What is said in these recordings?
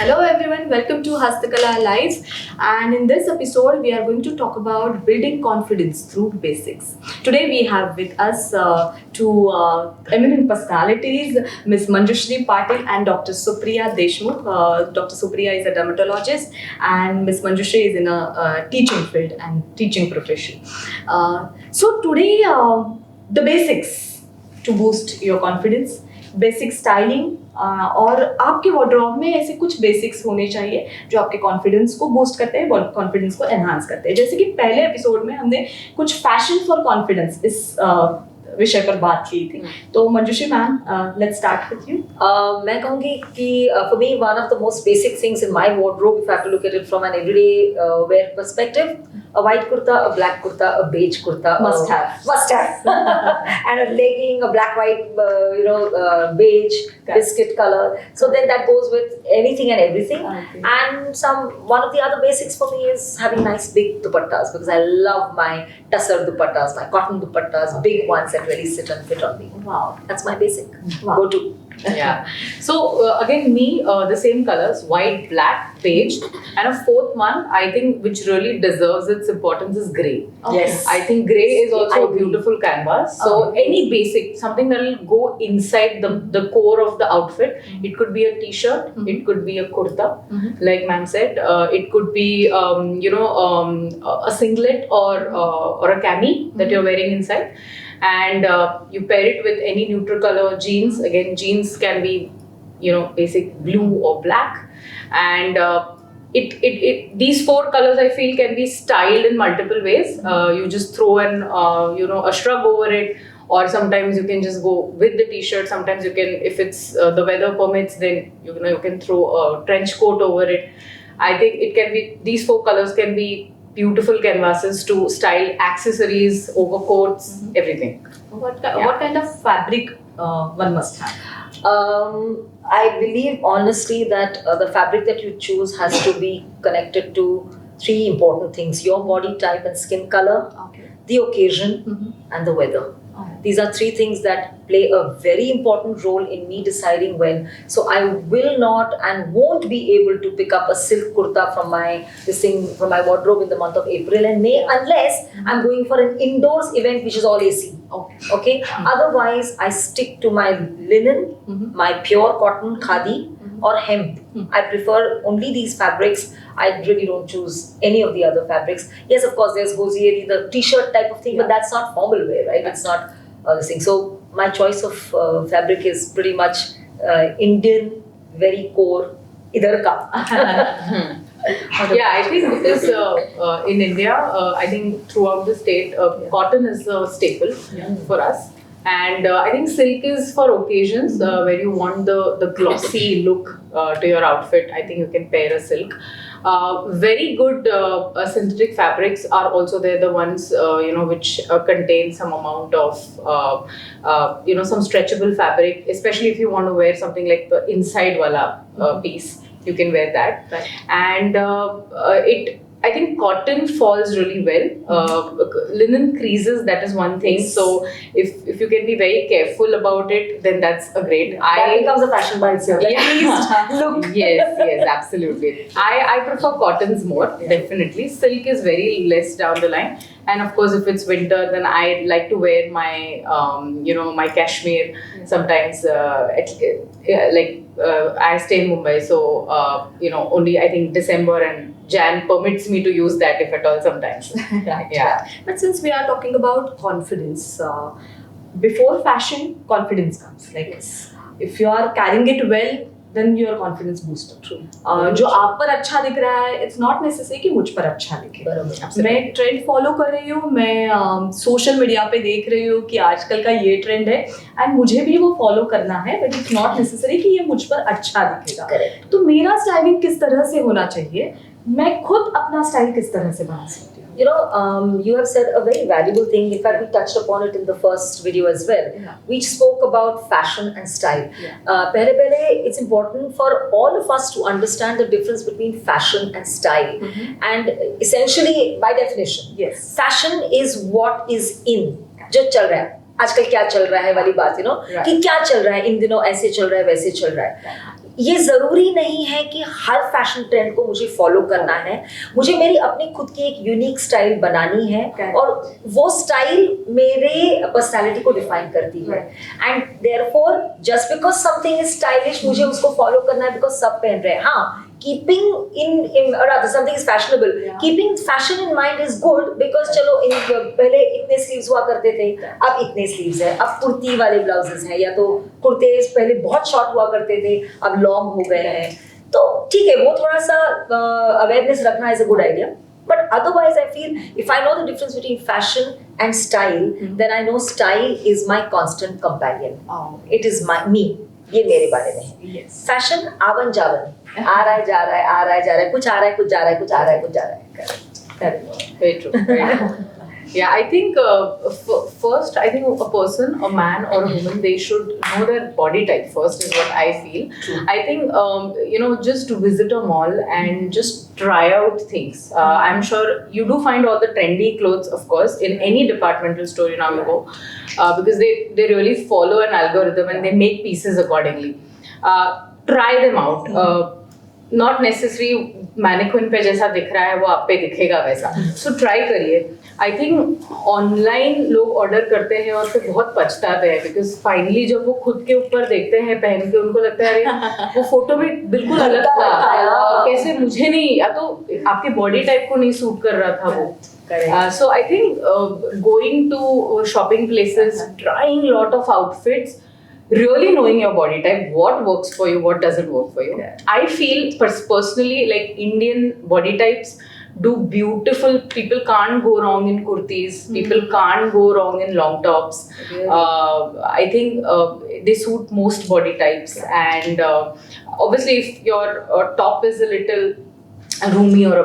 Hello everyone, welcome to Hastakala Live, and in this episode we are going to talk about building confidence through basics. Today we have with us two eminent personalities, Ms. Manjushri Patil and Dr. Supriya Deshmukh. Dr. Supriya is a dermatologist and Ms. Manjushri is in a teaching field and teaching profession. So today the basics to boost your confidence, basic styling और आपके wardrobe में ऐसे कुछ basics होने चाहिए जो आपके confidence को बूस्ट करते हैं, कॉन्फिडेंस को एनहांस करते हैं. जैसे कि पहले एपिसोड में हमने कुछ फैशन फॉर कॉन्फिडेंस इस विषय पर बात की थी. तो Manjushri ma'am, let's start with you. मैं कहूँगी कि for me one of the most basic things in my wardrobe, if I have to look at it from an everyday wear perspective, a white kurta, a black kurta, a beige kurta, Must have. and a legging, a black, white, beige, Correct. biscuit color. So then that goes with anything and everything. Okay. And one of the other basics for me is having nice big dupattas, because I love my tussar dupattas, my cotton dupattas, big ones that really sit and fit on me. Wow. That's my basic Wow. go-to. Yeah. So again, the same colors, white, black, beige, and a fourth one I think which really deserves its importance is grey. Okay. Yes. I think grey is also I a agree. beautiful canvas. So any basic, something that will go inside the core of the outfit. It could be a t-shirt, it could be a kurta, like ma'am said. It could be a singlet or a cami that you're wearing inside. And you pair it with any neutral color jeans. Again, jeans can be, basic blue or black. And these four colors I feel can be styled in multiple ways. You just throw a shrug over it, or sometimes you can just go with the t-shirt. Sometimes you can, if it's the weather permits, then you can throw a trench coat over it. I think it can be, these four colors can be beautiful canvases to style accessories, overcoats, everything. What kind of fabric one must have? I believe honestly that the fabric that you choose has to be connected to three important things: your body type and skin color, Okay. the occasion, and the weather. These are three things that play a very important role in me deciding when. So I will not and won't be able to pick up a silk kurta from my wardrobe in the month of April and May unless I'm going for an indoors event which is all AC. Okay. Okay. Otherwise, I stick to my linen, my pure cotton, khadi, or hemp. I prefer only these fabrics. I really don't choose any of the other fabrics. Yes, of course, there's hosiery, the t-shirt type of thing, but that's not formal wear, right? It's not this thing. So my choice of fabric is pretty much Indian, very core, idhar ka. Yeah, I think because in India, I think throughout the state, cotton is a staple for us. And I think silk is for occasions where you want the glossy look to your outfit. I think you can pair a silk. Very good synthetic fabrics are also there, the ones which contain some amount of some stretchable fabric, especially if you want to wear something like the inside wala piece, you can wear that. Right. And I think cotton falls really well. Linen creases, that is one thing. Yes. So if you can be very careful about it, then that's a great. That becomes a fashion by itself. Like, please look. Yes, absolutely. I prefer cottons more, definitely. Silk is very less down the line. And of course, if it's winter, then I like to wear my, my cashmere. Sometimes, I stay in Mumbai, so only I think December and Jan permits me to use that, if at all, sometimes. Right. Yeah. But since we are talking about confidence, before fashion, confidence comes. Like, if you are carrying it well, then your confidence booster. True. जो आप पर अच्छा दिख रहा है, it's not necessary कि मुझ पर अच्छा दिखे. बराबर. मैं ट्रेंड फॉलो कर रही हूँ, मैं सोशल मीडिया पे देख रही हूँ कि आजकल का ये ट्रेंड है एंड मुझे भी वो फॉलो करना है, बट इट्स नॉट नेसेसरी कि ये मुझ पर अच्छा दिखेगा. Correct. तो मेरा स्टाइलिंग किस तरह से होना चाहिए, मैं खुद अपना स्टाइल किस तरह से बना सकती हूँ? You have said a very valuable thing. In fact, we touched upon it in the first video as well. Yeah. We spoke about fashion and style. Yeah. Pehle, it's important for all of us to understand the difference between fashion and style. And essentially, by definition, Yes. fashion is what is in. जो चल रहा है आजकल, क्या चल रहा है वाली बात, Right. कि क्या चल रहा है इन दिनों, ऐसे चल रहा है, वैसे चल रहा है. ये ज़रूरी नहीं है कि हर फैशन ट्रेंड को मुझे फॉलो करना है, मुझे मेरी अपनी खुद की एक यूनिक स्टाइल बनानी है और वो स्टाइल मेरे पर्सनालिटी को डिफाइन करती है। And therefore just because something is stylish मुझे उसको फॉलो करना है बिकॉज सब पहन रहे हैं। हाँ, keeping in or rather something is fashionable, keeping fashion in mind is good because चलो पहले इतने स्लीव्स हुआ करते थे, अब इतने स्लीव्स है, अब कुर्ती वाले ब्लाउजेस हैं, या तो कुर्ते पहले बहुत शॉर्ट हुआ करते थे अब लॉन्ग हो गए हैं, तो ठीक है वो थोड़ा सा अवेयरनेस रखना is a good idea. But otherwise, I feel if I know the difference between fashion and style, then I know style is my constant companion. It is me. ये मेरे बारे में है। फैशन आवन जावन, आ रहा है जा रहा है, आ रहा है जा रहा है, कुछ आ रहा है कुछ जा रहा है, कुछ आ रहा है कुछ जा रहा है। Very true. Very true. Yeah, I think first, I think a person, a man or a woman, they should know their body type first, is what I feel. True. I think, just to visit a mall and just try out things. I'm sure you do find all the trendy clothes, of course, in any departmental store you now go, because they really follow an algorithm and they make pieces accordingly. Try them out. Not necessary mannequin पे जैसा दिख रहा है वो आप पे दिखेगा वैसा, सो ट्राई करिए। आई थिंक ऑनलाइन लोग ऑर्डर करते हैं और फिर बहुत पछताते हैं, बिकॉज फाइनली जब वो खुद के ऊपर देखते हैं पहन के उनको लगता है अरे वो फोटो में बिल्कुल अलग था, कैसे मुझे नहीं, या तो आपके बॉडी टाइप को नहीं सूट कर रहा था वो। So I think going to shopping places, trying lot of outfits, really knowing your body type, what works for you, what doesn't work for you. I feel personally like Indian body types do beautiful. People can't go wrong in kurtis. People can't go wrong in long tops. I think they suit most body types. And obviously, if your top is a little roomy or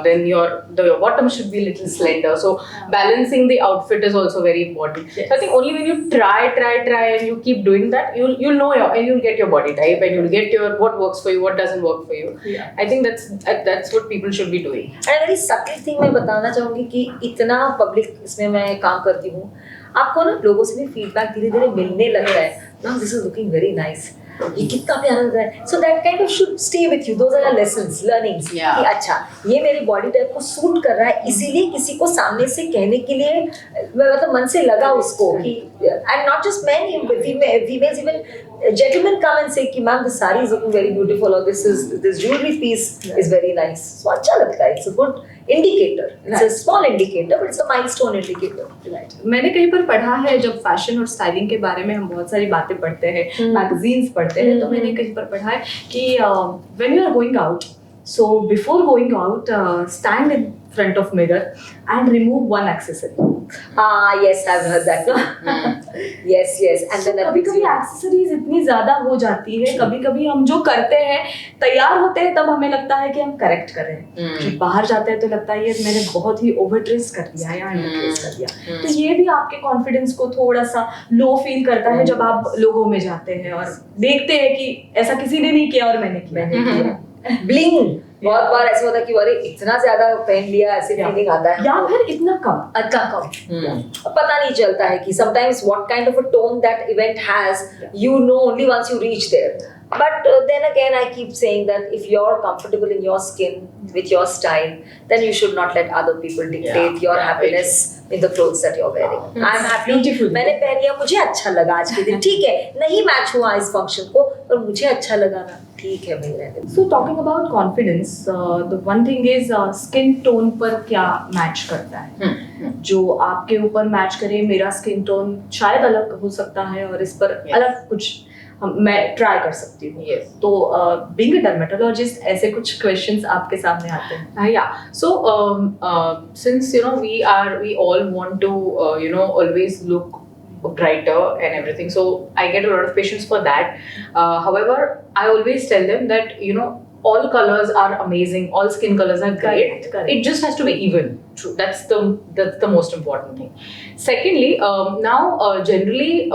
then your bottom should be a little slender, so balancing the outfit is also very important. So I think only when you try and you keep doing that, you'll know you'll get your body type and you'll get your what works for you, what doesn't work for you. I think that's what people should be doing. And a very subtle thing मैं बताना चाहूँगी कि इतना public इसमें मैं काम करती हूँ, आपको ना लोगों से भी फीडबैक धीरे धीरे मिलने लगता है, now this is looking very nice, ये कितना प्यारा लग रहा है, so that kind of should stay with you. Those are your lessons, learnings. कि अच्छा ये मेरी बॉडी टाइप को सूट कर रहा है, इसीलिए किसी को सामने से कहने के लिए मतलब मन से लगा उसको कि, and not just men, females even gentlemen come and say कि ma'am this saree is looking very beautiful or this jewelry piece is very nice. So अच्छा लगता है, it's a good indicator. It's a small indicator, but it's a milestone indicator. Right. मैंने कहीं पर पढ़ा है, जब फैशन और स्टाइलिंग के बारे में हम बहुत सारी बातें पढ़ते हैं, मैगजीन्स पढ़ते हैं, तो मैंने कहीं पर पढ़ा है कि when you are going out, so before going out, stand in front of mirror and remove one accessory. Yes, I've heard that. yes, and then that कभी-कभी एक्सेसरीज इतनी ज्यादा हो जाती है, कभी-कभी हम जो करते हैं तैयार होते हैं तब हमें लगता है कि हम करेक्ट कर रहे हैं, कि बाहर जाते हैं तो लगता है ये मैंने बहुत ही ओवर ड्रेस कर दिया या अंडर ड्रेस कर दिया, तो ये भी आपके कॉन्फिडेंस को थोड़ा सा लो फील करता है जब आप लोगों में जाते हैं और देखते हैं कि ऐसा किसी ने नहीं किया और मैंने किया। ब्लिंग बहुत बार ऐसा होता है कि अरे इतना ज्यादा पहन लिया, ऐसे फीलिंग आता है, या फिर इतना कम पता नहीं चलता है कि sometimes what kind of a tone that event has, you know only once you reach there. But then again, I keep saying that if you're comfortable in your skin with your style, then you should not let other people dictate your happiness in the clothes that you're wearing. I'm happy. मैंने पहन लिया, मुझे अच्छा लगा आज के दिन, ठीक है, नहीं मैच हुआ इस फंक्शन को, पर मुझे अच्छा लगा ना, ठीक है भाई रहने दो। So talking about confidence, the one thing is skin tone पर क्या मैच करता है, जो आपके ऊपर मैच करे, मेरा स्किन टोन शायद अलग हो सकता है और इस पर अलग कुछ मैं ट्राई कर सकती हूँ। तो बीइंग अ डर्मेटोलॉजिस्ट ऐसे कुछ क्वेश्चंस आपके सामने आते हैं। So since we all want to always look brighter and everything, so I get a lot of patience for that. However, I always tell them that all colors are amazing, all skin colors are great. Correct. It just has to be even. True. That's the most important thing. Secondly, now generally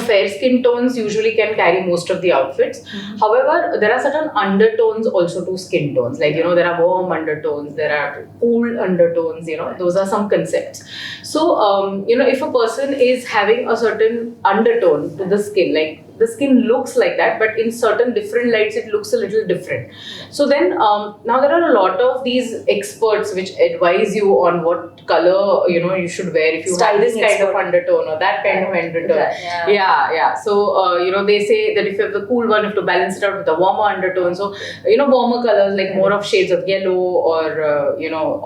fair skin tones usually can carry most of the outfits. However, there are certain undertones also to skin tones. Like, there are warm undertones, there are cool undertones, those are some concepts. So, if a person is having a certain undertone to the skin, like the skin looks like that, but in certain different lights it looks a little different. So then now there are a lot of these experts which advise you on what color you should wear if you have Styling this kind expert. of undertone or that kind of undertone. Yeah. So they say that if you have the cool one, you have to balance it out with a warmer undertone. So warmer colors like more of shades of yellow or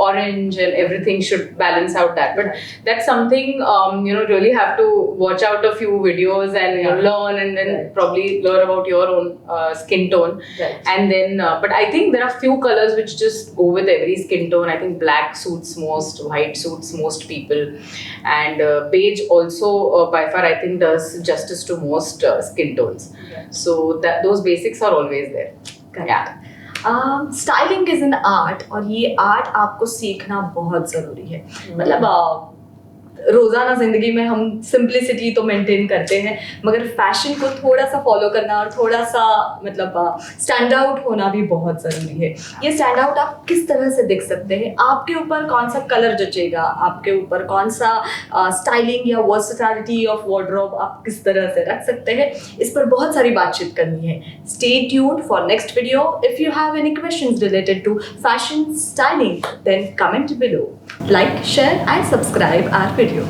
orange, and everything should balance out that. But that's something really have to watch out a few videos and learn, and then probably learn about your own skin tone. Right. And then but I think there are few colors which just go with every skin tone. I think black suits most, white suits most people, and beige also by far I think does justice to most skin tones. So that those basics are always there. Styling is an art, और ये art आपको सीखना बहुत जरूरी है. मतलब रोजाना जिंदगी में हम सिंप्लिसिटी तो मेंटेन करते हैं, मगर फैशन को थोड़ा सा फॉलो करना और थोड़ा सा मतलब स्टैंड आउट होना भी बहुत जरूरी है. ये स्टैंड आउट आप किस तरह से दिख सकते हैं? आपके ऊपर कौन सा कलर जचेगा, आपके ऊपर कौन सा स्टाइलिंग या वर्सेटैलिटी ऑफ वार्डरोब आप किस तरह से रख सकते हैं, इस पर बहुत सारी बातचीत करनी है. Stay tuned for next video. If you have any questions related to fashion styling, then comment below. Like, share and subscribe our video.